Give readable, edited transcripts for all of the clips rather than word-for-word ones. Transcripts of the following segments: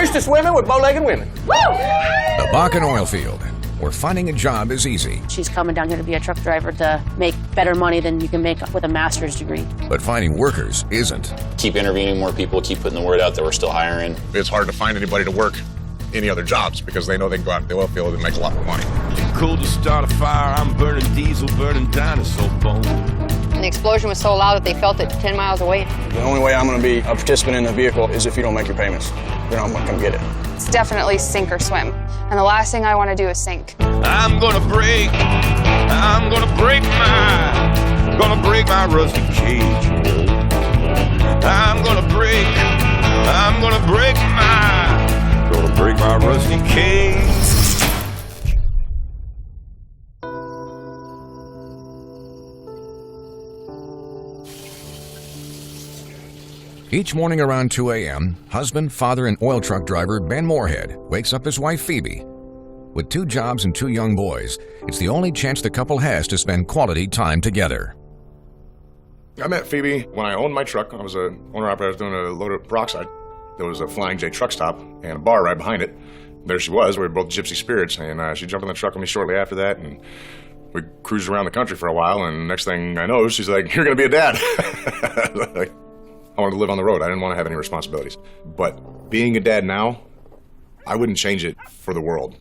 Here's to swimming with bow-legged women. Woo! The Bakken oil field, where finding a job is easy. She's coming down here to be a truck driver to make better money than you can make with a master's degree. But finding workers isn't. Keep interviewing more people, keep putting the word out that we're still hiring. It's hard to find anybody to work any other jobs because they know they can go out in the oil field and make a lot more money. Cool to start a fire, I'm burning diesel, burning dinosaur bone. And the explosion was so loud that they felt it 10 miles away. The only way I'm going to be a participant in the vehicle is if you don't make your payments. Then I'm not going to get it. It's definitely sink or swim. And the last thing I want to do is sink. I'm gonna break my rusty cage. I'm gonna break my rusty cage. Each morning around 2 a.m., husband, father, and oil truck driver Ben Moorhead wakes up his wife Phoebe. With 2 jobs and 2 young boys, it's the only chance the couple has to spend quality time together. I met Phoebe when I owned my truck. I was an owner-operator. I was doing a load of peroxide. There was a Flying J truck stop and a bar right behind it. There she was. We were both gypsy spirits, and she jumped in the truck with me shortly after that, and we cruised around the country for a while, and next thing I know, she's like, "You're going to be a dad." I wanted to live on the road. I didn't want to have any responsibilities. But being a dad now, I wouldn't change it for the world.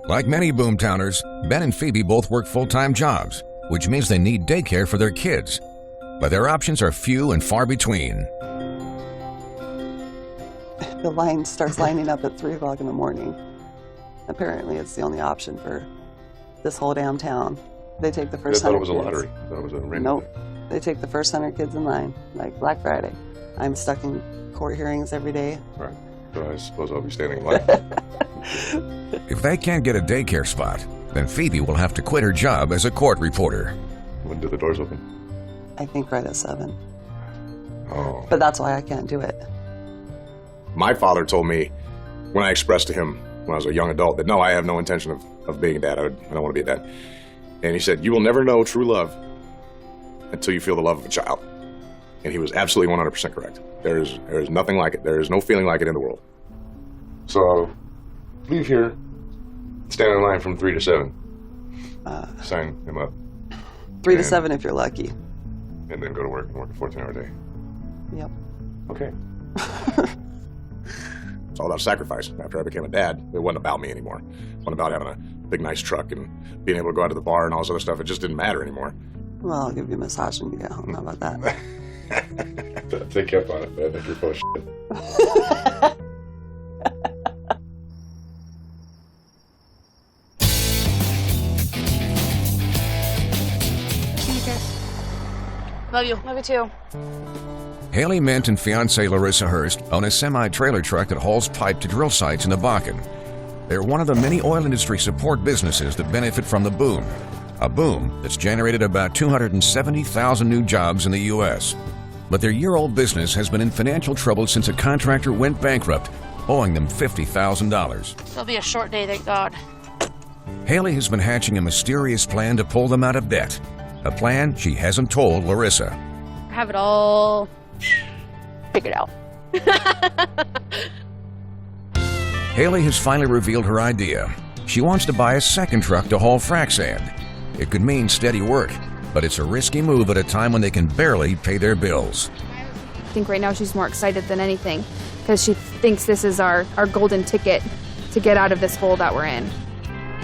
Like many Boomtowners, Ben and Phoebe both work full-time jobs, which means they need daycare for their kids. But their options are few and far between. The line starts lining up at 3 o'clock in the morning. Apparently, it's the only option for this whole damn town. They take the first 100 kids. I thought it was a lottery. I thought it was a random. Nope. They take the first 100 kids in line, like Black Friday. I'm stuck in court hearings every day. Right. So I suppose I'll be standing in line. If they can't get a daycare spot, then Phoebe will have to quit her job as a court reporter. When do the doors open? I think right at 7. Oh. But that's why I can't do it. My father told me when I expressed to him when I was a young adult that no, I have no intention of being a dad. I don't want to be a dad. And he said, "You will never know true love until you feel the love of a child." And he was absolutely 100% correct. There is nothing like it. There is no feeling like it in the world. So leave here, stand in line from 3 to 7. Sign him up. 3 to 7 if you're lucky. And then go to work and work a 14-hour day. Yep. Okay. It's all about sacrifice. After I became a dad, it wasn't about me anymore. It wasn't about having a big, nice truck and being able to go out to the bar and all this other stuff. It just didn't matter anymore. Well, I'll give you a massage when you get home. How about that? Take up on it, man. If you're full of shit. Love you. Love you too. Haley Mint and fiancée Larissa Hurst own a semi-trailer truck that hauls pipe to drill sites in the Bakken. They're one of the many oil industry support businesses that benefit from the boom. A boom that's generated about 270,000 new jobs in the U.S. But their year-old business has been in financial trouble since a contractor went bankrupt, owing them $50,000. It'll be a short day, thank God. Haley has been hatching a mysterious plan to pull them out of debt. A plan she hasn't told Larissa. I have it all figured out. Haley has finally revealed her idea. She wants to buy a second truck to haul frac sand. It could mean steady work, but it's a risky move at a time when they can barely pay their bills. I think right now she's more excited than anything because she thinks this is our golden ticket to get out of this hole that we're in.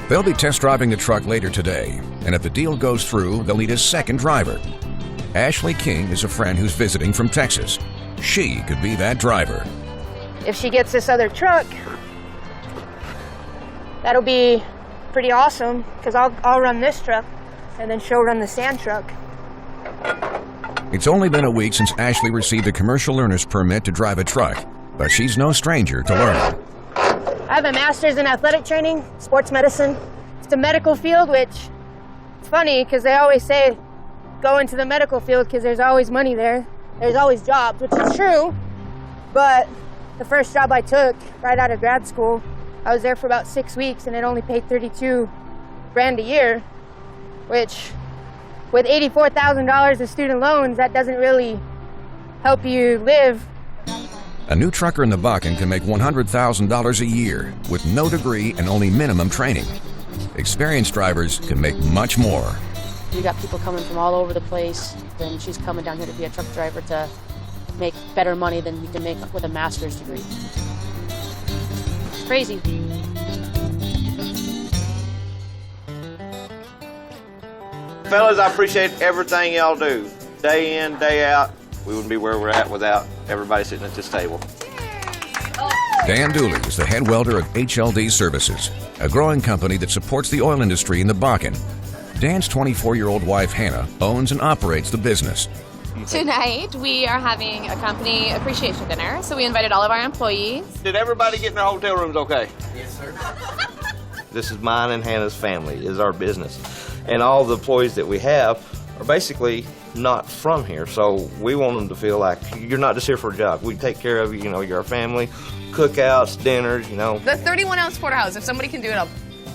They'll be test driving the truck later today, and if the deal goes through, they'll need a second driver. Ashley King is a friend who's visiting from Texas. She could be that driver. If she gets this other truck, that'll be pretty awesome because I'll run this truck and then she'll run the sand truck. It's only been a week since Ashley received a commercial learner's permit to drive a truck, but she's no stranger to learning. I have a master's in athletic training, sports medicine. It's the medical field, which it's funny because they always say go into the medical field because there's always money there. There's always jobs, which is true. But the first job I took right out of grad school, I was there for about 6 weeks and it only paid $32,000 a year, which with $84,000 of student loans, that doesn't really help you live. A new trucker in the Bakken can make $100,000 a year with no degree and only minimum training. Experienced drivers can make much more. We got people coming from all over the place, and she's coming down here to be a truck driver to make better money than you can make with a master's degree. It's crazy. Fellas, I appreciate everything y'all do. Day in, day out. We wouldn't be where we're at without everybody sitting at this table. Dan Dooley is the head welder of HLD Services, a growing company that supports the oil industry in the Bakken. Dan's 24-year-old wife, Hannah, owns and operates the business. Tonight, we are having a company appreciation dinner, so we invited all of our employees. Did everybody get in their hotel rooms okay? Yes, sir. This is mine and Hannah's family, is our business. And all the employees that we have are basically not from here, so we want them to feel like you're not just here for a job. We take care of you, you know, you're our family, cookouts, dinners, you know. The 31-ounce porterhouse, if somebody can do it, I'll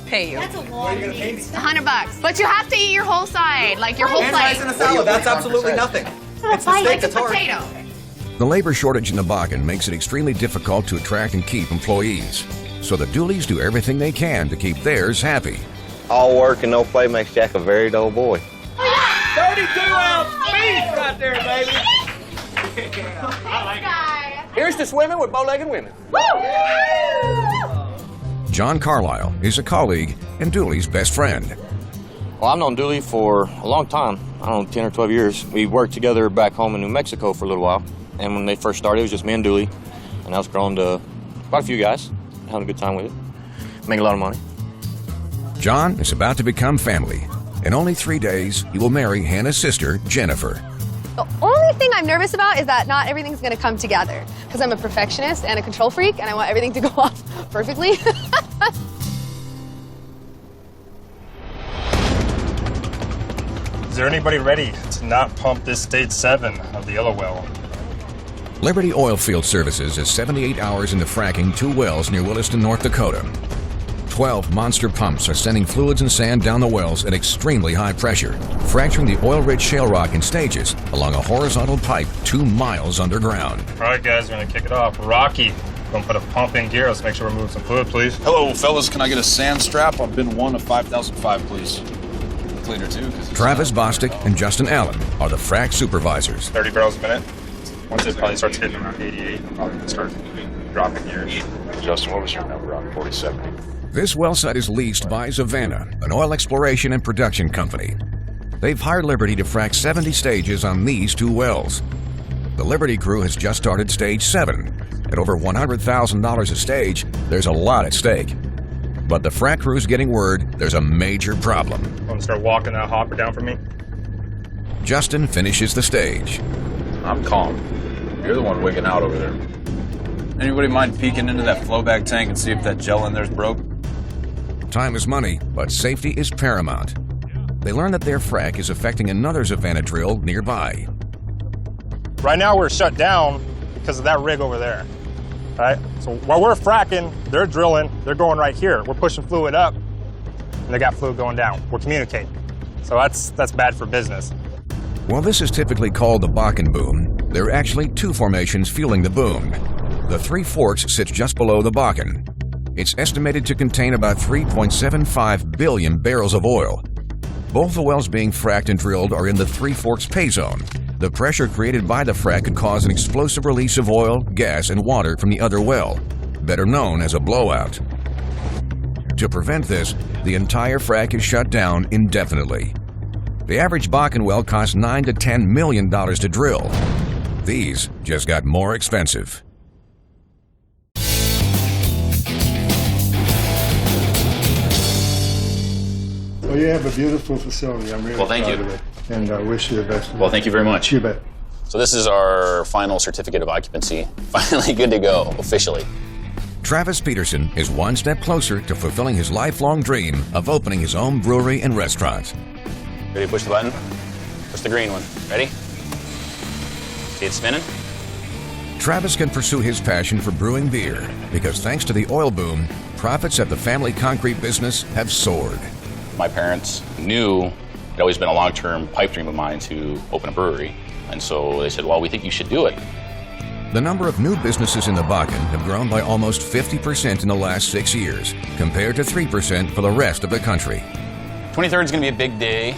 pay you. That's a lot. What are you gonna pay me? $100. But you have to eat your whole side, like your whole and plate. rice and a salad. That's absolutely nothing. It's the steak Like a that's hard. potato. The labor shortage in the Bakken makes it extremely difficult to attract and keep employees. So the Dooleys do everything they can to keep theirs happy. All work and no play makes Jack a very dull boy. 32-ounce beef right there, baby. Here's to swimming with bow-legged women. John Carlisle is a colleague and Dooley's best friend. Well, I've known Dooley for a long time. I don't know, 10 or 12 years. We worked together back home in New Mexico for a little while. And when they first started, it was just me and Dooley. And now it's grown to quite a few guys. Having a good time with it. Make a lot of money. John is about to become family. In only 3 days, he will marry Hannah's sister, Jennifer. The only thing I'm nervous about is that not everything's going to come together. Because I'm a perfectionist and a control freak, and I want everything to go off perfectly. Is there anybody ready to not pump this stage 7 of the yellow well? Liberty Oilfield Services is 78 hours into fracking 2 wells near Williston, North Dakota. 12 monster pumps are sending fluids and sand down the wells at extremely high pressure, fracturing the oil-rich shale rock in stages along a horizontal pipe 2 miles underground. All right, guys, we're gonna kick it off. Rocky, gonna put a pump in gear. Let's make sure we're moving some fluid, please. Hello, fellas. Can I get a sand strap on bin 1 of 5005, please? Cleaner, too. Travis Bostic and Justin Allen are the frac supervisors. 30 barrels a minute. Once it probably starts hitting around 88, we'll probably start dropping gears. Justin, what was your number on 47? This well site is leased by Savannah, an oil exploration and production company. They've hired Liberty to frac 70 stages on these 2 wells. The Liberty crew has just started stage 7. At over $100,000 a stage, there's a lot at stake. But the frac crew's getting word there's a major problem. Want to start walking that hopper down for me? Justin finishes the stage. I'm calm. You're the one wigging out over there. Anybody mind peeking into that flowback tank and see if that gel in there's broke? Time is money, but safety is paramount. They learn that their frac is affecting another Savannah drill nearby. Right now we're shut down because of that rig over there. All right, so while we're fracking, they're drilling, they're going right here. We're pushing fluid up, and they got fluid going down. We're communicating. So that's bad for business. While this is typically called the Bakken boom, there are actually 2 formations fueling the boom. The Three Forks sits just below the Bakken. It's estimated to contain about 3.75 billion barrels of oil. Both the wells being fracked and drilled are in the Three Forks pay zone. The pressure created by the frac could cause an explosive release of oil, gas, and water from the other well, better known as a blowout. To prevent this, the entire frac is shut down indefinitely. The average Bakken well costs $9 to $10 million to drill. These just got more expensive. Well, you have a beautiful facility. I'm really thank proud you. of it, and I wish you the best. Well, thank you very much. You bet. So this is our final certificate of occupancy. Finally good to go, officially. Travis Peterson is one step closer to fulfilling his lifelong dream of opening his own brewery and restaurant. Ready to push the button? Push the green one. Ready? See it spinning? Travis can pursue his passion for brewing beer because thanks to the oil boom, profits at the family concrete business have soared. My parents knew it always been a long-term pipe dream of mine to open a brewery. And so they said, well, we think you should do it. The number of new businesses in the Bakken have grown by almost 50% in the last 6 years, compared to 3% for the rest of the country. 23rd is going to be a big day.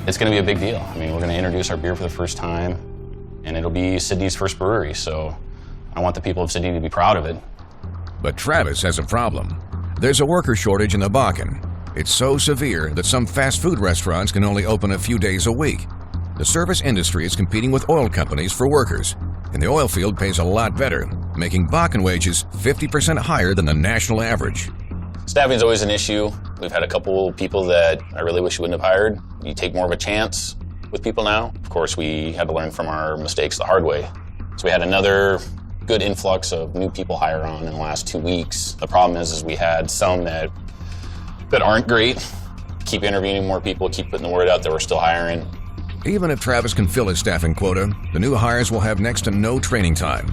It's going to be a big deal. I mean, we're going to introduce our beer for the first time, and it'll be Sydney's first brewery, so I want the people of Sydney to be proud of it. But Travis has a problem. There's a worker shortage in the Bakken. It's so severe that some fast food restaurants can only open a few days a week. The service industry is competing with oil companies for workers, and the oil field pays a lot better, making Bakken wages 50% higher than the national average. Staffing is always an issue. We've had a couple people that I really wish we wouldn't have hired. You take more of a chance with people now. Of course, we had to learn from our mistakes the hard way. So we had another good influx of new people hire on in the last 2 weeks. The problem is we had some that aren't great. Keep interviewing more people, keep putting the word out that we're still hiring. Even if Travis can fill his staffing quota, the new hires will have next to no training time.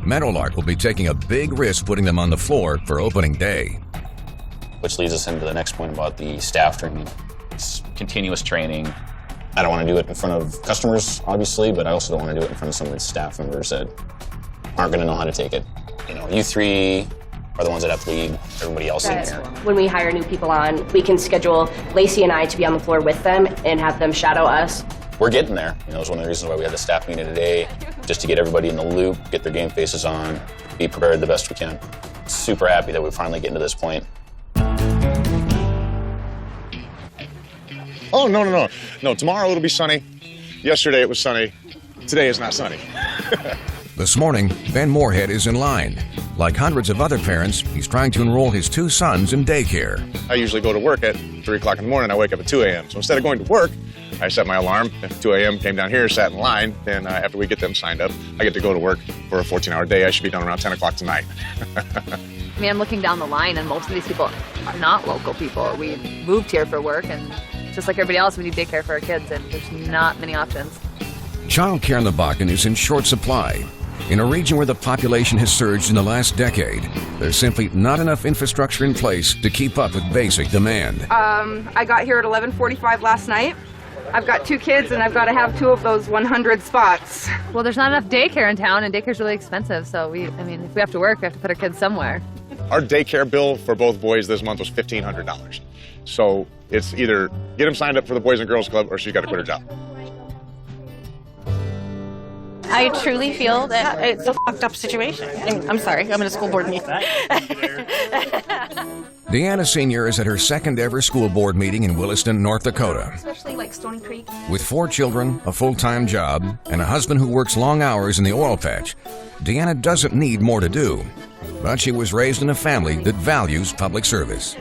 Meadowlark will be taking a big risk putting them on the floor for opening day. Which leads us into the next point about the staff training. It's continuous training. I don't want to do it in front of customers, obviously, but I also don't want to do it in front of some of the staff members that aren't going to know how to take it. You know, you three are the ones that have to lead everybody else in here. When we hire new people on, we can schedule Lacey and I to be on the floor with them and have them shadow us. We're getting there. You know, it's one of the reasons why we had the staff meeting today, just to get everybody in the loop, get their game faces on, be prepared the best we can. Super happy that we're finally getting to this point. Oh, no, tomorrow it'll be sunny. Yesterday it was sunny. Today is not sunny. This morning, Ben Moorhead is in line. Like hundreds of other parents, he's trying to enroll his 2 sons in daycare. I usually go to work at 3 o'clock in the morning. I wake up at 2 a.m. So instead of going to work, I set my alarm at 2 a.m., came down here, sat in line. Then after we get them signed up, I get to go to work for a 14-hour day. I should be done around 10 o'clock tonight. I mean, I'm looking down the line, and most of these people are not local people. We moved here for work, and just like everybody else, we need daycare for our kids, and there's not many options. Child care in the Bakken is in short supply. In a region where the population has surged in the last decade, there's simply not enough infrastructure in place to keep up with basic demand. I got here at 11:45 last night. I've got 2 kids, and I've got to have 2 of those 100 spots. Well, there's not enough daycare in town, and daycare's really expensive, so if we have to work, we have to put our kids somewhere. Our daycare bill for both boys this month was $1,500. So it's either get them signed up for the Boys and Girls Club or she's got to quit her job. I truly feel that it's a fucked up situation. I'm sorry, I'm in a school board meeting. Deanna Sr. is at her second ever school board meeting in Williston, North Dakota. Especially like Stony Creek. With 4 children, a full-time job, and a husband who works long hours in the oil patch, Deanna doesn't need more to do. But she was raised in a family that values public service.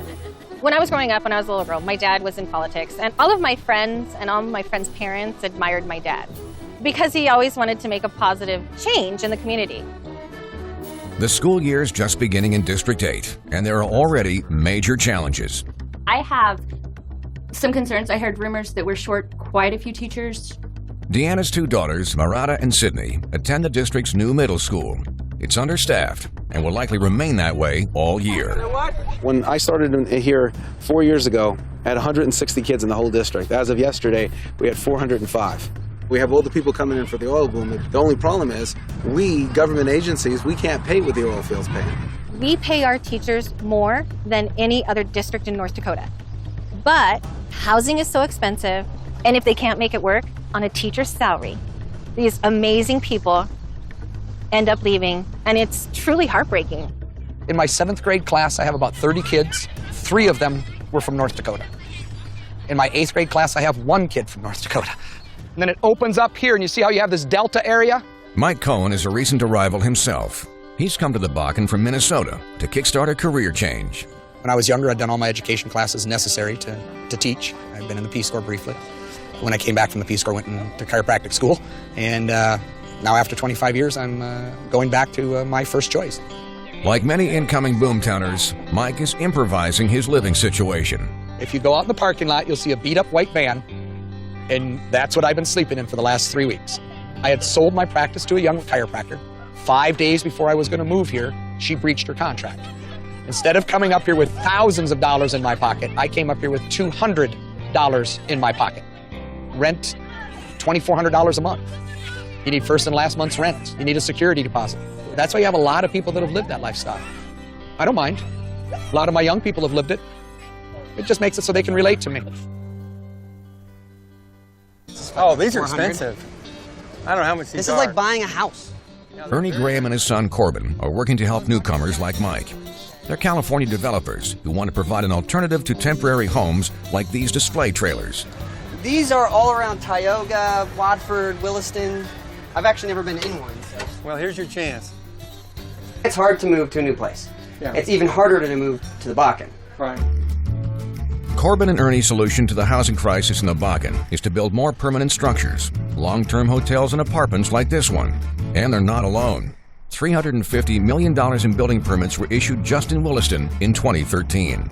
When I was growing up, when I was a little girl, my dad was in politics, and all of my friends and all of my friends' parents admired my dad because he always wanted to make a positive change in the community. The school year is just beginning in District 8, and there are already major challenges. I have some concerns. I heard rumors that we're short quite a few teachers. Deanna's 2 daughters, Marata and Sydney, attend the district's new middle school. It's understaffed and will likely remain that way all year. When I started here 4 years ago, I had 160 kids in the whole district. As of yesterday, we had 405. We have older people coming in for the oil boom. The only problem is we, government agencies, we can't pay what the oil field's paying. We pay our teachers more than any other district in North Dakota. But housing is so expensive, and if they can't make it work on a teacher's salary, these amazing people end up leaving, and it's truly heartbreaking. In my 7th grade class, I have about 30 kids. 3 of them were from North Dakota. In my 8th grade class, I have 1 kid from North Dakota. And then it opens up here, and you see how you have this delta area? Mike Cohen is a recent arrival himself. He's come to the Bakken from Minnesota to kickstart a career change. When I was younger, I'd done all my education classes necessary to teach. I'd been in the Peace Corps briefly. When I came back from the Peace Corps, I went into chiropractic school. And now after 25 years, I'm going back to my first choice. Like many incoming Boomtowners, Mike is improvising his living situation. If you go out in the parking lot, you'll see a beat-up white van, and that's what I've been sleeping in for the last 3 weeks. I had sold my practice to a young chiropractor. 5 days before I was going to move here, she breached her contract. Instead of coming up here with thousands of dollars in my pocket, I came up here with $200 in my pocket. Rent, $2,400 a month. You need first and last month's rent. You need a security deposit. That's why you have a lot of people that have lived that lifestyle. I don't mind. A lot of my young people have lived it. It just makes it so they can relate to me. Oh, these are expensive. I don't know how much these are. This is like buying a house. Ernie Graham and his son Corbin are working to help newcomers like Mike. They're California developers who want to provide an alternative to temporary homes like these display trailers. These are all around Tioga, Watford, Williston. I've actually never been in one. So. Well, here's your chance. It's hard to move to a new place. Yeah. It's even harder to move to the Bakken. Right. Corbin and Ernie's solution to the housing crisis in the Bakken is to build more permanent structures, long-term hotels and apartments like this one. And they're not alone. $350 million in building permits were issued just in Williston in 2013.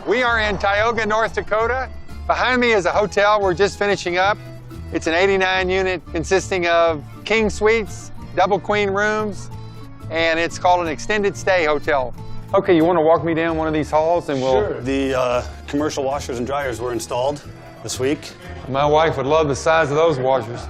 We are in Tioga, North Dakota. Behind me is a hotel we're just finishing up. It's an 89-unit consisting of king suites, double queen rooms, and it's called an extended stay hotel. Okay, you want to walk me down one of these halls and we'll... Sure. The commercial washers and dryers were installed this week. My wife would love the size of those washers.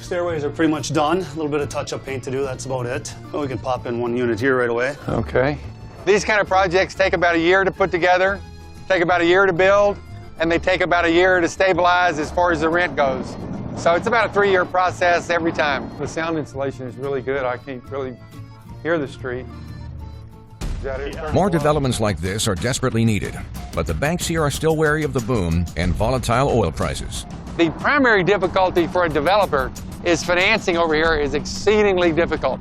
Stairways are pretty much done. A little bit of touch-up paint to do, that's about it. Well, we can pop in one unit here right away. Okay. These kind of projects take about a year to put together, take about a year to build, and they take about a year to stabilize as far as the rent goes. So it's about a 3-year process every time. The sound insulation is really good. I can't really hear the street. More developments like this are desperately needed, but the banks here are still wary of the boom and volatile oil prices. The primary difficulty for a developer is financing over here is exceedingly difficult.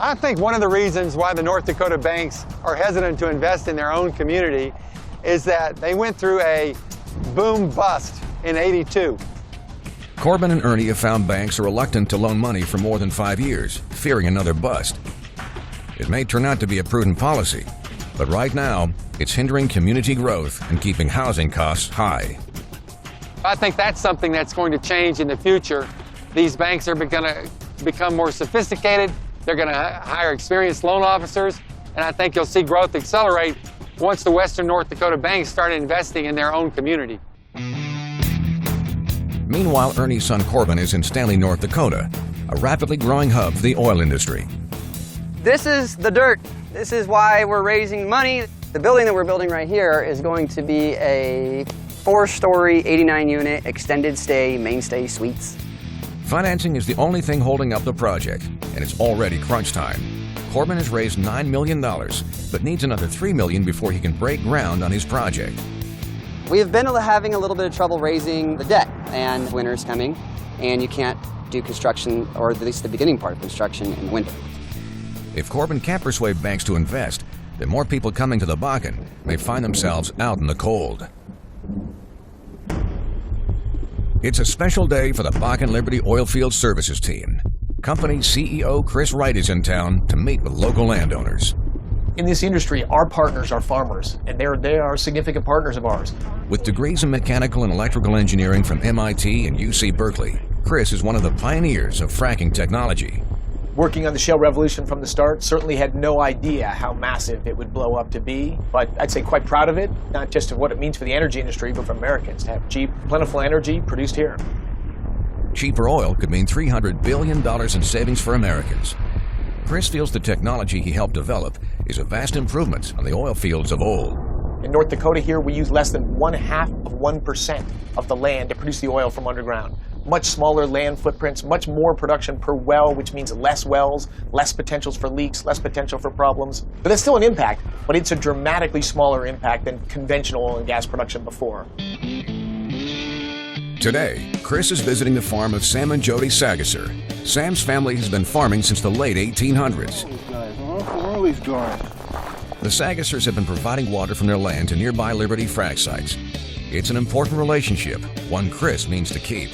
I think one of the reasons why the North Dakota banks are hesitant to invest in their own community is that they went through a boom bust in '82. Corbin and Ernie have found banks are reluctant to loan money for more than 5 years, fearing another bust. It may turn out to be a prudent policy, but right now, it's hindering community growth and keeping housing costs high. I think that's something that's going to change in the future. These banks are going to become more sophisticated. They're going to hire experienced loan officers, and I think you'll see growth accelerate once the Western North Dakota banks start investing in their own community. Meanwhile, Ernie's son Corbin is in Stanley, North Dakota, a rapidly growing hub for the oil industry. This is the dirt. This is why we're raising money. The building that we're building right here is going to be a 4-story, 89-unit extended stay, mainstay suites. Financing is the only thing holding up the project, and it's already crunch time. Corbin has raised $9 million, but needs another $3 million before he can break ground on his project. We have been having a little bit of trouble raising the debt, and winter's coming, and you can't do construction, or at least the beginning part of construction, in the winter. If Corbin can't persuade banks to invest, then more people coming to the Bakken may find themselves out in the cold. It's a special day for the Bakken Liberty Oilfield Services team. Company CEO Chris Wright is in town to meet with local landowners. In this industry, our partners are farmers, and they are significant partners of ours. With degrees in mechanical and electrical engineering from MIT and UC Berkeley, Chris is one of the pioneers of fracking technology. Working on the shale revolution from the start, certainly had no idea how massive it would blow up to be, but I'd say quite proud of it, not just of what it means for the energy industry, but for Americans to have cheap, plentiful energy produced here. Cheaper oil could mean $300 billion in savings for Americans. Chris feels the technology he helped develop is a vast improvement on the oil fields of old. In North Dakota here, we use less than 0.5% of the land to produce the oil from underground. Much smaller land footprints, much more production per well, which means less wells, less potentials for leaks, less potential for problems. But that's still an impact, but it's a dramatically smaller impact than conventional oil and gas production before. Today, Chris is visiting the farm of Sam and Jody Sagasser. Sam's family has been farming since the late 1800s. Where are these guys? The Sagassers have been providing water from their land to nearby Liberty frac sites. It's an important relationship, one Chris means to keep.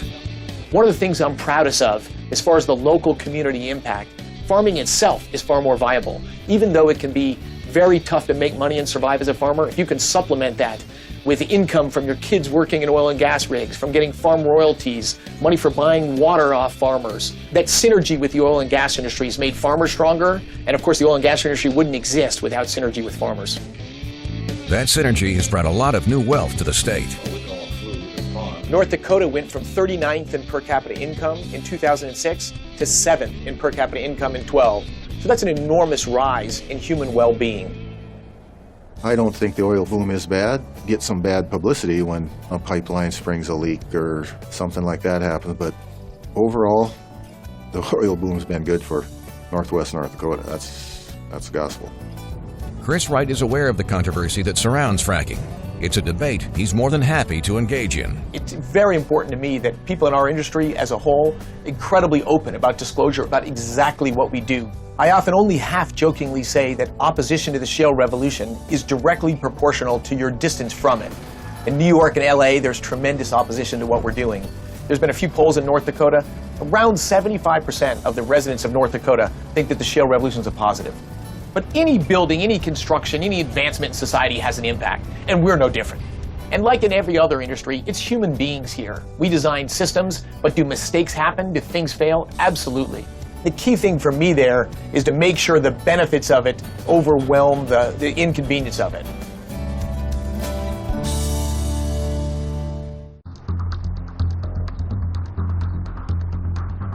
One of the things I'm proudest of, as far as the local community impact, farming itself is far more viable. Even though it can be very tough to make money and survive as a farmer, if you can supplement that with income from your kids working in oil and gas rigs, from getting farm royalties, money for buying water off farmers, that synergy with the oil and gas industry has made farmers stronger, and of course the oil and gas industry wouldn't exist without synergy with farmers. That synergy has brought a lot of new wealth to the state. North Dakota went from 39th in per capita income in 2006 to 7th in per capita income in 12. So that's an enormous rise in human well-being. I don't think the oil boom is bad. Get some bad publicity when a pipeline springs a leak or something like that happens, but overall, the oil boom's been good for northwest North Dakota. That's gospel. Chris Wright is aware of the controversy that surrounds fracking. It's a debate he's more than happy to engage in. It's very important to me that people in our industry as a whole incredibly open about disclosure about exactly what we do. I often only half-jokingly say that opposition to the shale revolution is directly proportional to your distance from it. In New York and LA, there's tremendous opposition to what we're doing. There's been a few polls in North Dakota. Around 75% of the residents of North Dakota think that the shale revolution is a positive. But any building, any construction, any advancement in society has an impact, and we're no different. And like in every other industry, it's human beings here. We design systems, but do mistakes happen? Do things fail? Absolutely. The key thing for me there is to make sure the benefits of it overwhelm the inconvenience of it.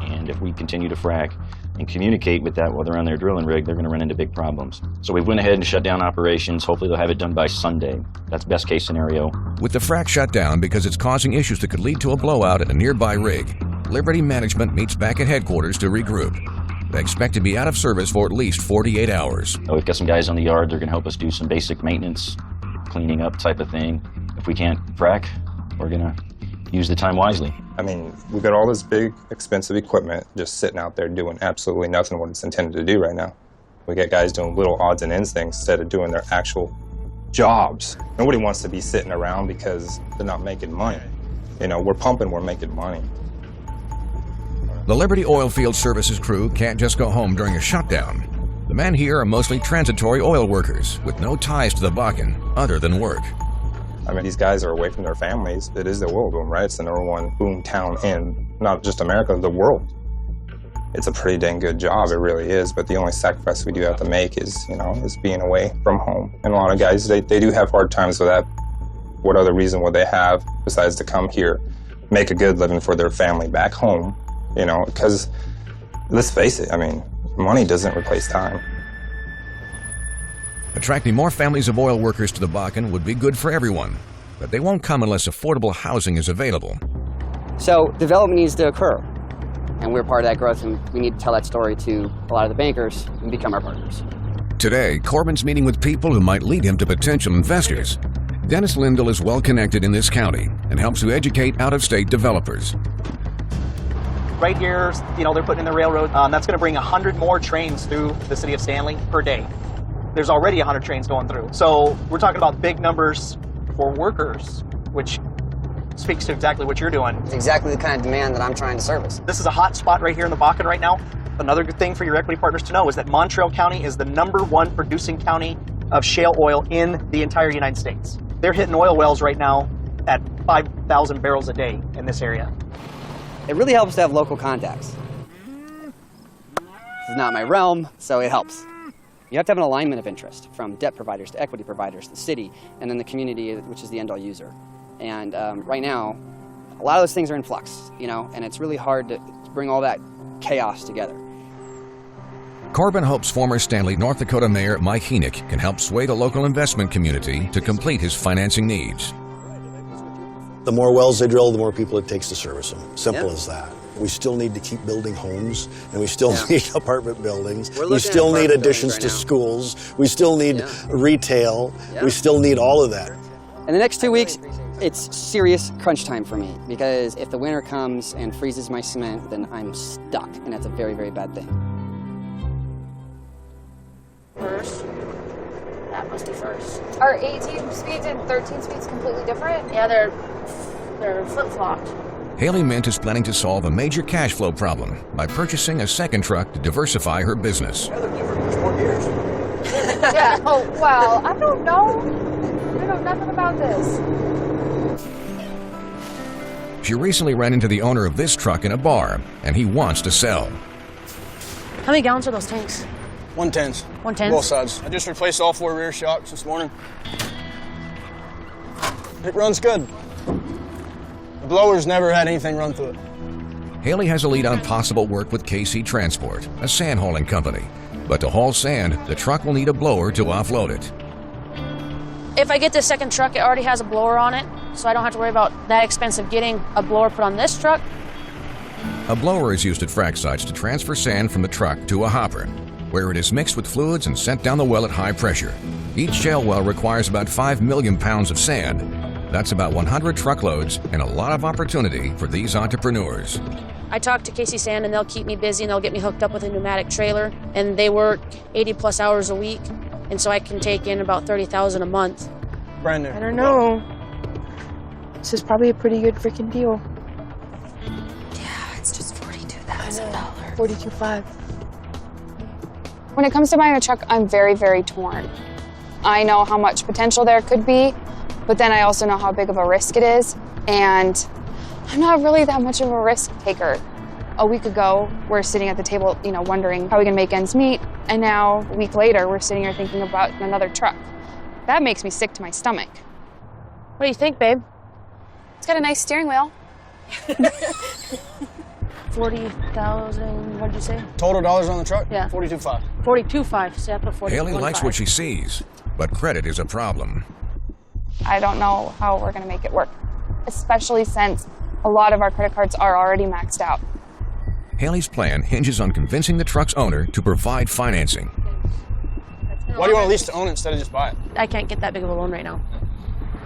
And if we continue to frack and communicate with that while they're on their drilling rig, they're going to run into big problems. So we went ahead and shut down operations. Hopefully they'll have it done by Sunday. That's best case scenario. With the frack shut down because it's causing issues that could lead to a blowout at a nearby rig, Liberty Management meets back at headquarters to regroup. They expect to be out of service for at least 48 hours. We've got some guys on the yard. They're going to help us do some basic maintenance, cleaning up type of thing. If we can't frack, we're going to use the time wisely. I mean, we've got all this big, expensive equipment just sitting out there doing absolutely nothing what it's intended to do right now. We got guys doing little odds and ends things instead of doing their actual jobs. Nobody wants to be sitting around because they're not making money. You know, we're pumping, we're making money. The Liberty Oilfield Services crew can't just go home during a shutdown. The men here are mostly transitory oil workers with no ties to the Bakken other than work. I mean, these guys are away from their families. It is the oil boom, right? It's the #1 boom town in not just America, the world. It's a pretty dang good job, it really is, but the only sacrifice we do have to make is, you know, is being away from home. And a lot of guys, they do have hard times with that. What other reason would they have besides to come here, make a good living for their family back home? You know, because let's face it, I mean, money doesn't replace time. Attracting more families of oil workers to the Bakken would be good for everyone, but they won't come unless affordable housing is available. So development needs to occur, and we're part of that growth, and we need to tell that story to a lot of the bankers and become our partners. Today, Corbin's meeting with people who might lead him to potential investors. Dennis Lindell is well connected in this county and helps to educate out-of-state developers. Right here, you know, they're putting in the railroad. That's going to bring 100 more trains through the city of Stanley per day. There's already 100 trains going through. So we're talking about big numbers for workers, which speaks to exactly what you're doing. It's exactly the kind of demand that I'm trying to service. This is a hot spot right here in the Bakken right now. Another good thing for your equity partners to know is that Montreal County is the #1 producing county of shale oil in the entire United States. They're hitting oil wells right now at 5,000 barrels a day in this area. It really helps to have local contacts. This is not my realm, so it helps. You have to have an alignment of interest from debt providers to equity providers, the city, and then the community, which is the end-all user. And right now, a lot of those things are in flux, you know, and it's really hard to bring all that chaos together. Corbin hopes former Stanley, North Dakota Mayor Mike Heenick can help sway the local investment community to complete his financing needs. The more wells they drill, the more people it takes to service them. Simple as that. We still need to keep building homes, and we still need apartment buildings. We still need additions to schools. We still need retail. We still need all of that. In the next 2 weeks, it's serious crunch time for me, because if the winter comes and freezes my cement, then I'm stuck, and that's a very, very bad thing. First. That must be first. Are 18 speeds and 13 speeds completely different? Yeah, they're flip-flopped. Haley Mint is planning to solve a major cash flow problem by purchasing a second truck to diversify her business. Yeah, oh, well, I don't know. I know nothing about this. She recently ran into the owner of this truck in a bar, and he wants to sell. How many gallons are those tanks? 110s. 110s? Both sides. I just replaced all 4 rear shocks this morning. It runs good. The blower's never had anything run through it. Haley has a lead on possible work with KC Transport, a sand hauling company. But to haul sand, the truck will need a blower to offload it. If I get this second truck, it already has a blower on it, so I don't have to worry about that expense of getting a blower put on this truck. A blower is used at frac sites to transfer sand from the truck to a hopper, where it is mixed with fluids and sent down the well at high pressure. Each shale well requires about 5 million pounds of sand. That's about 100 truckloads and a lot of opportunity for these entrepreneurs. I talk to Casey Sand, and they'll keep me busy, and they'll get me hooked up with a pneumatic trailer, and they work 80-plus hours a week, and so I can take in about $30,000 a month. Brand new. I don't know. This is probably a pretty good freaking deal. Yeah, it's just $42,000. $42,500. When it comes to buying a truck, I'm very, very torn. I know how much potential there could be, but then I also know how big of a risk it is, and I'm not really that much of a risk taker. A week ago, we're sitting at the table, wondering how we can make ends meet, and now a week later, we're sitting here thinking about another truck. That makes me sick to my stomach. What do you think, babe? It's got a nice steering wheel. 40,000, what did you say? Total dollars on the truck? Yeah. 42.5. 42.5, so I put 40. Haley likes what she sees, but credit is a problem. I don't know how we're gonna make it work, especially since a lot of our credit cards are already maxed out. Haley's plan hinges on convincing the truck's owner to provide financing. Why do you want to lease to own it instead of just buy it? I can't get that big of a loan right now.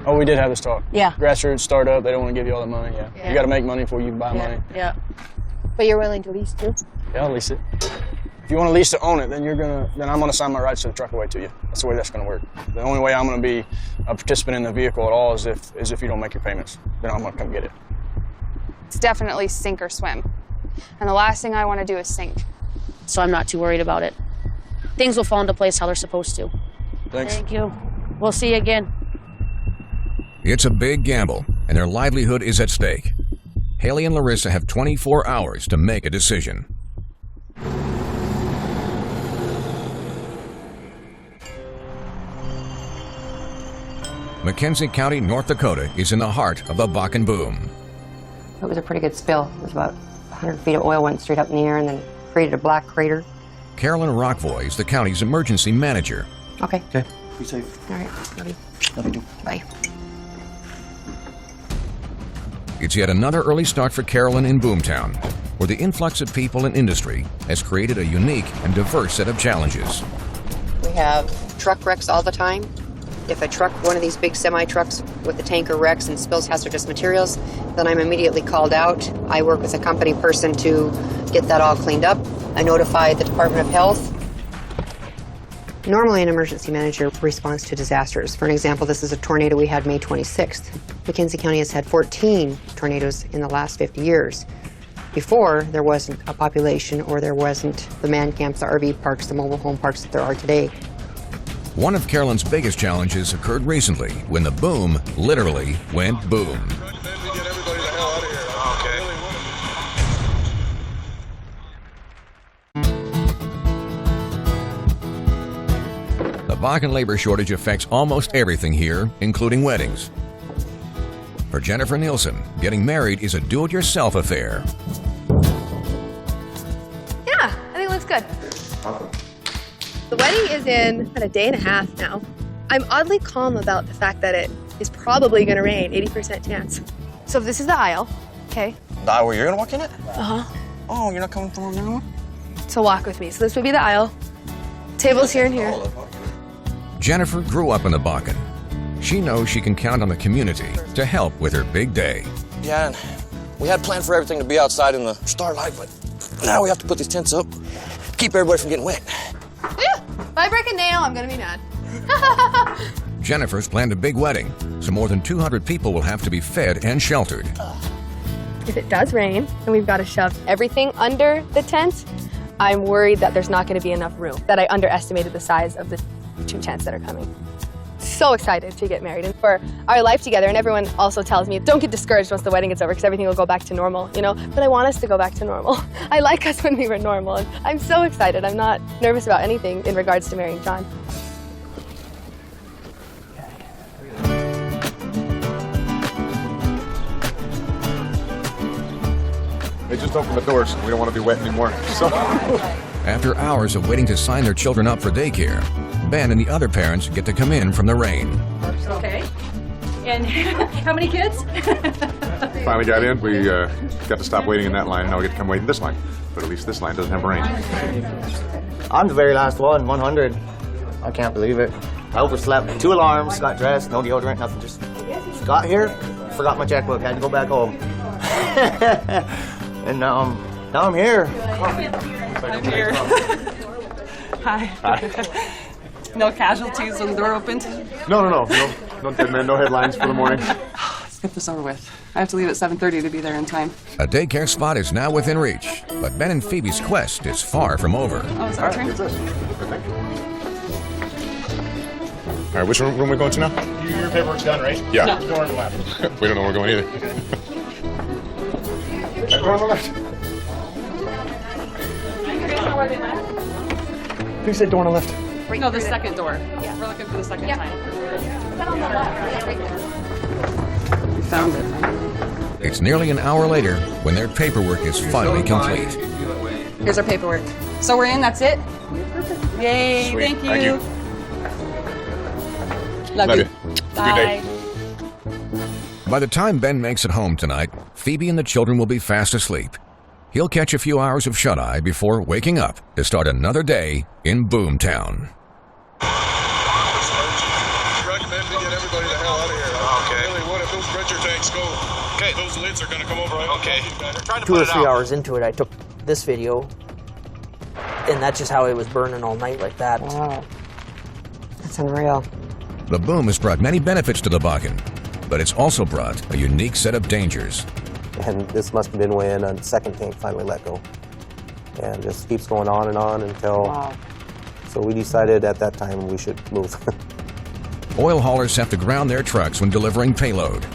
Oh, we did have this talk. Yeah. Grassroots startup, they don't want to give you all the money. Yeah. Yeah. You got to make money before you can buy money. Yeah. But you're willing to lease too? Yeah, I'll lease it. If you want to lease to own it, then I'm gonna sign my rights to the truck away to you. That's the way that's gonna work. The only way I'm gonna be a participant in the vehicle at all is if you don't make your payments. Then I'm gonna come get it. It's definitely sink or swim. And the last thing I want to do is sink. So I'm not too worried about it. Things will fall into place how they're supposed to. Thanks. Thank you. We'll see you again. It's a big gamble, and their livelihood is at stake. Haley and Larissa have 24 hours to make a decision. McKenzie County, North Dakota is in the heart of the Bakken boom. It was a pretty good spill. It was about 100 feet of oil went straight up in the air and then created a black crater. Carolyn Rockvoy is the county's emergency manager. Okay. Okay. Be safe. All right. Love you. Love you too. Bye. It's yet another early start for Carolyn in Boomtown, where the influx of people and industry has created a unique and diverse set of challenges. We have truck wrecks all the time. If a truck, one of these big semi-trucks with the tanker wrecks and spills hazardous materials, then I'm immediately called out. I work with a company person to get that all cleaned up. I notify the Department of Health. Normally, an emergency manager responds to disasters. For an example, this is a tornado we had May 26th. McKenzie County has had 14 tornadoes in the last 50 years. Before, there wasn't a population or there wasn't the man camps, the RV parks, the mobile home parks that there are today. One of Carolyn's biggest challenges occurred recently when the boom literally went boom. The Bakken labor shortage affects almost everything here, including weddings. For Jennifer Nielsen, getting married is a do-it-yourself affair. Yeah, I think it looks good. The wedding is in about a day and a half now. I'm oddly calm about the fact that it is probably going to rain, 80% chance. So if this is the aisle, okay? The aisle where you're gonna walk in it? Uh-huh. Oh, you're not coming from there one? So walk with me. So this would be the aisle. Tables here and here. Jennifer grew up in the Bakken. She knows she can count on the community to help with her big day. Yeah, and we had planned for everything to be outside in the starlight, but now we have to put these tents up, keep everybody from getting wet. If I break a nail, I'm going to be mad. Jennifer's planned a big wedding, so more than 200 people will have to be fed and sheltered. If it does rain and we've got to shove everything under the tent, I'm worried that there's not going to be enough room, that I underestimated the size of the 2 tents that are coming. So excited to get married and for our life together, and everyone also tells me, don't get discouraged once the wedding is over because everything will go back to normal, you know? But I want us to go back to normal. I like us when we were normal, and I'm so excited. I'm not nervous about anything in regards to marrying John. just opened the doors. We don't want to be wet anymore. So. After hours of waiting to sign their children up for daycare, Ben and the other parents get to come in from the rain. Okay. And how many kids? Finally got in. We got to stop waiting in that line, and now we get to come wait in this line. But at least this line doesn't have rain. I'm the very last one, 100. I can't believe it. I overslept. 2 alarms, got dressed, no deodorant, nothing. Just got here, forgot my checkbook, had to go back home. And now I'm here. I'm here. Hi. No casualties when the door opened? No dead men, no headlines for the morning. Let's get this over with. I have to leave at 7:30 to be there in time. A daycare spot is now within reach, but Ben and Phoebe's quest is far from over. Oh, is that turn? All right, which room are we going to now? Your paperwork's done, right? Yeah. No. Door on the left. We don't know where we're going either. Door on the left. Who said door on the left? No, the second door. Yeah. We're looking for the second time. We found it. It's nearly an hour later when their paperwork is finally complete. Here's our paperwork. So we're in, that's it? Yay, Sweet. thank you. Thank you. Love you. Bye. By the time Ben makes it home tonight, Phoebe and the children will be fast asleep. He'll catch a few hours of shut-eye before waking up to start another day in Boomtown. Recommend we get everybody the hell out of here. Okay. Really, what if those pressure tanks go? Okay. Those lids are going to come over. Okay. 2 or 3 hours into it, I took this video, and that's just how it was burning all night like that. Wow. That's unreal. The boom has brought many benefits to the Bakken, but it's also brought a unique set of dangers. And this must have been when a second tank finally let go. And just keeps going on and on until... Wow. So we decided at that time we should move. Oil haulers have to ground their trucks when delivering payload.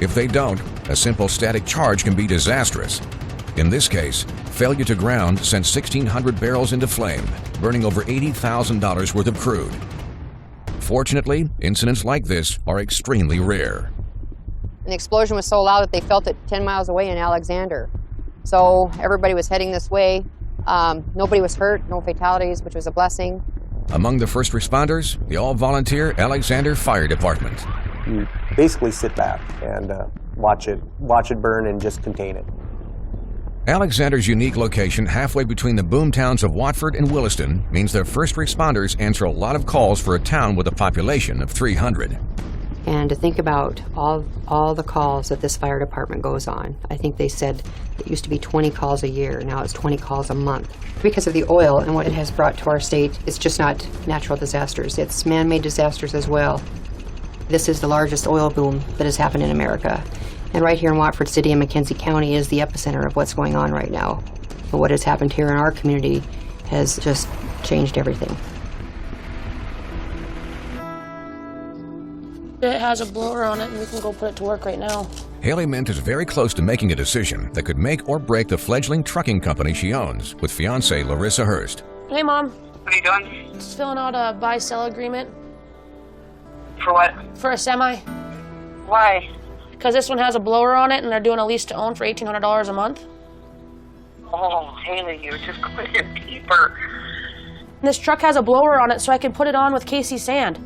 If they don't, a simple static charge can be disastrous. In this case, failure to ground sent 1,600 barrels into flame, burning over $80,000 worth of crude. Fortunately, incidents like this are extremely rare. And the explosion was so loud that they felt it 10 miles away in Alexander. So everybody was heading this way. Nobody was hurt, no fatalities, which was a blessing. Among the first responders, the all-volunteer Alexander Fire Department. You basically sit back and watch it burn and just contain it. Alexander's unique location halfway between the boomtowns of Watford and Williston means their first responders answer a lot of calls for a town with a population of 300. And to think about all the calls that this fire department goes on. I think they said it used to be 20 calls a year. Now it's 20 calls a month. Because of the oil and what it has brought to our state, it's just not natural disasters. It's man-made disasters as well. This is the largest oil boom that has happened in America. And right here in Watford City and McKenzie County is the epicenter of what's going on right now. And what has happened here in our community has just changed everything. It has a blower on it and we can go put it to work right now. Haley Mint is very close to making a decision that could make or break the fledgling trucking company she owns with fiancée Larissa Hurst. Hey, Mom. What are you doing? Just filling out a buy-sell agreement. For what? For a semi. Why? Because this one has a blower on it and they're doing a lease to own for $1,800 a month. Oh, Haley, you're just going deeper. And this truck has a blower on it so I can put it on with KC Sand.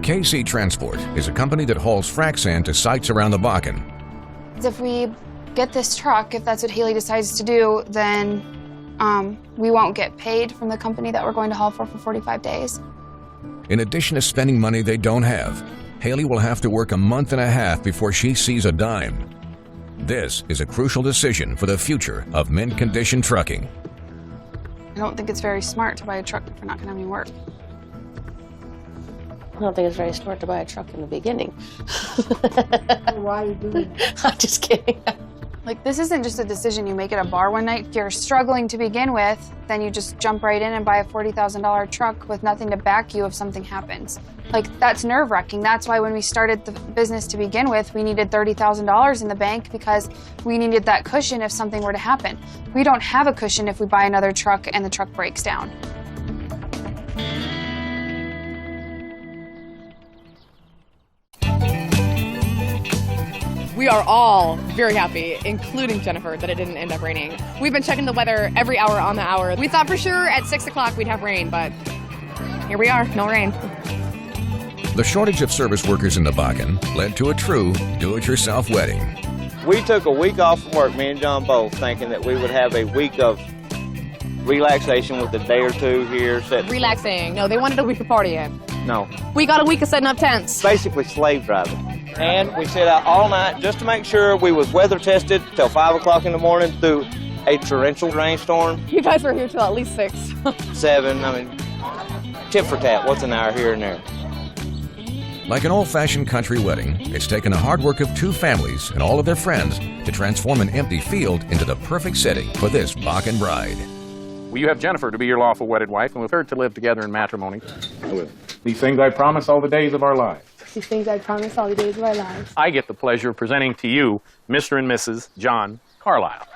KC Transport is a company that hauls frac sand to sites around the Bakken. If we get this truck, if that's what Haley decides to do, then we won't get paid from the company that we're going to haul for 45 days. In addition to spending money they don't have, Haley will have to work a month and a half before she sees a dime. This is a crucial decision for the future of mint condition trucking. I don't think it's very smart to buy a truck if we're not going to have any work. I don't think it's very smart to buy a truck in the beginning. Why are you doing that? I'm just kidding. Like, this isn't just a decision you make at a bar one night. If you're struggling to begin with, then you just jump right in and buy a $40,000 truck with nothing to back you if something happens. Like, that's nerve-wracking. That's why when we started the business to begin with, we needed $30,000 in the bank because we needed that cushion if something were to happen. We don't have a cushion if we buy another truck and the truck breaks down. We are all very happy, including Jennifer, that it didn't end up raining. We've been checking the weather every hour on the hour. We thought for sure at 6 o'clock we'd have rain, but here we are, no rain. The shortage of service workers in the Bakken led to a true do-it-yourself wedding. We took a week off from work, me and John both, thinking that we would have a week of relaxation with a day or two here. Relaxing. No, they wanted a week of partying. No. We got a week of setting up tents. Basically slave driving. And we set out all night just to make sure we was weather tested till 5 o'clock in the morning through a torrential rainstorm. You guys were here till at least 6. 7, I mean, tip for tat, what's an hour here and there? Like an old-fashioned country wedding, it's taken the hard work of 2 families and all of their friends to transform an empty field into the perfect setting for this Bakken bride. Well, you have Jennifer to be your lawful wedded wife, and with her to live together in matrimony. These things I promise all the days of our lives. These things I promise all the days of our lives. I get the pleasure of presenting to you Mr. and Mrs. John Carlisle.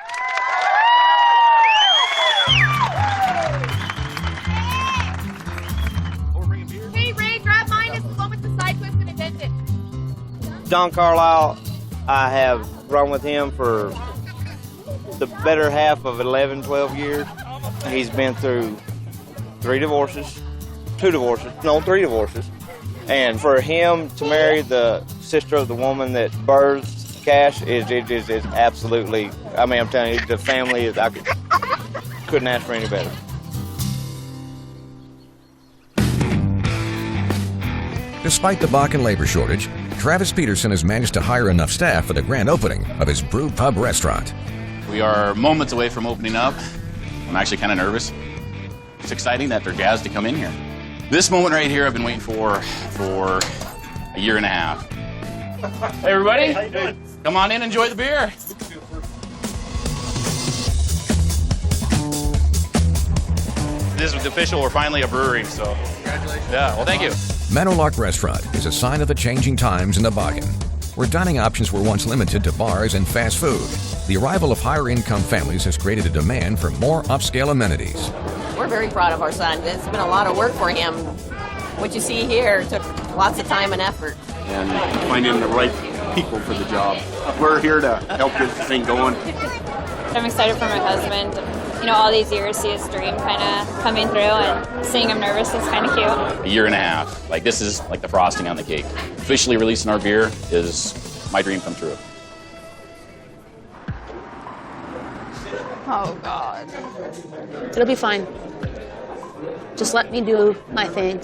Hey, Ray, grab mine. It's the one with the side twist and indented. John Carlisle, I have run with him for the better half of 11, 12 years. He's been through 3 divorces, 2 divorces, no, 3 divorces. And for him to marry the sister of the woman that births Cash is absolutely, I mean, I'm telling you, the family is, I couldn't ask for any better. Despite the Bakken labor shortage, Travis Peterson has managed to hire enough staff for the grand opening of his brew pub restaurant. We are moments away from opening up. I'm actually kind of nervous. It's exciting that they're jazzed to come in here. This moment right here I've been waiting for a year and a half. Hey everybody, how you doing? Come on in, enjoy the beer. This is official, we're finally a brewery, so. Congratulations. Yeah, well thank you. Meadowlark Restaurant is a sign of the changing times in the Bakken, where dining options were once limited to bars and fast food. The arrival of higher income families has created a demand for more upscale amenities. We're very proud of our son. It's been a lot of work for him. What you see here took lots of time and effort. And finding the right people for the job. We're here to help get the thing going. I'm excited for my husband. You know, all these years, see his dream kind of coming through, and seeing him nervous is kind of cute. A year and a half. Like this is like the frosting on the cake. Officially releasing our beer is my dream come true. Oh, God. It'll be fine. Just let me do my thing.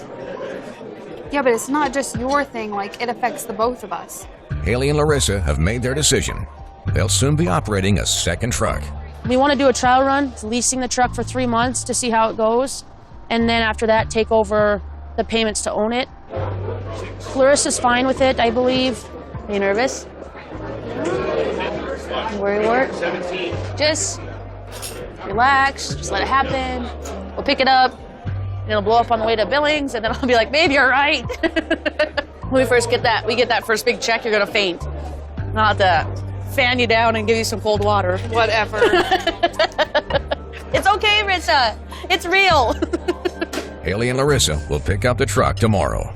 Yeah, but it's not just your thing. Like, it affects the both of us. Haley and Larissa have made their decision. They'll soon be operating a second truck. We want to do a trial run, leasing the truck for 3 months to see how it goes. And then after that, take over the payments to own it. Larissa's fine with it, I believe. Are you nervous? Worry. Just relax, just let it happen. We'll pick it up, and it'll blow up on the way to Billings, and then I'll be like, babe, you're right. When we get that first big check, you're gonna faint. Not to fan you down and give you some cold water. Whatever. It's okay, Rissa. It's real. Haley and Larissa will pick up the truck tomorrow.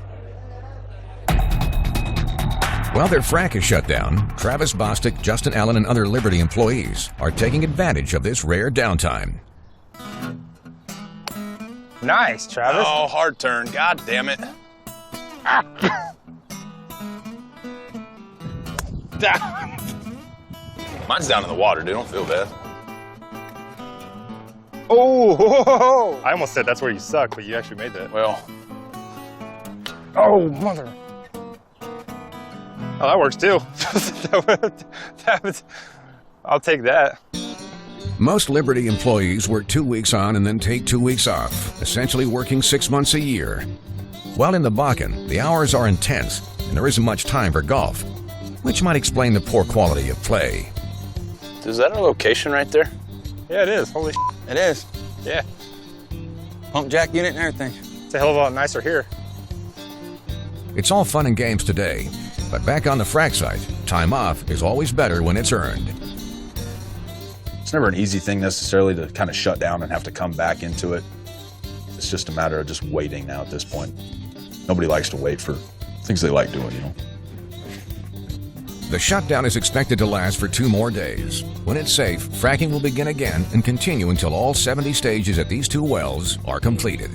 While their frac is shut down, Travis Bostic, Justin Allen, and other Liberty employees are taking advantage of this rare downtime. Nice, Travis. Oh, hard turn. God damn it. Mine's down in the water, dude. Don't feel bad. Oh, I almost said that's where you suck, but you actually made that. Well. Oh, mother. Oh, that works too. I'll take that. Most Liberty employees work 2 weeks on and then take 2 weeks off, essentially working 6 months a year. While in the Bakken, the hours are intense and there isn't much time for golf, which might explain the poor quality of play. Is that a location right there? Yeah, it is. Holy shit. It is. Yeah. Pump jack unit and everything. It's a hell of a lot nicer here. It's all fun and games today, but back on the frac site, time off is always better when it's earned. It's never an easy thing necessarily to kind of shut down and have to come back into it. It's just a matter of just waiting now at this point. Nobody likes to wait for things they like doing, you know. The shutdown is expected to last for 2 more days. When it's safe, fracking will begin again and continue until all 70 stages at these 2 wells are completed.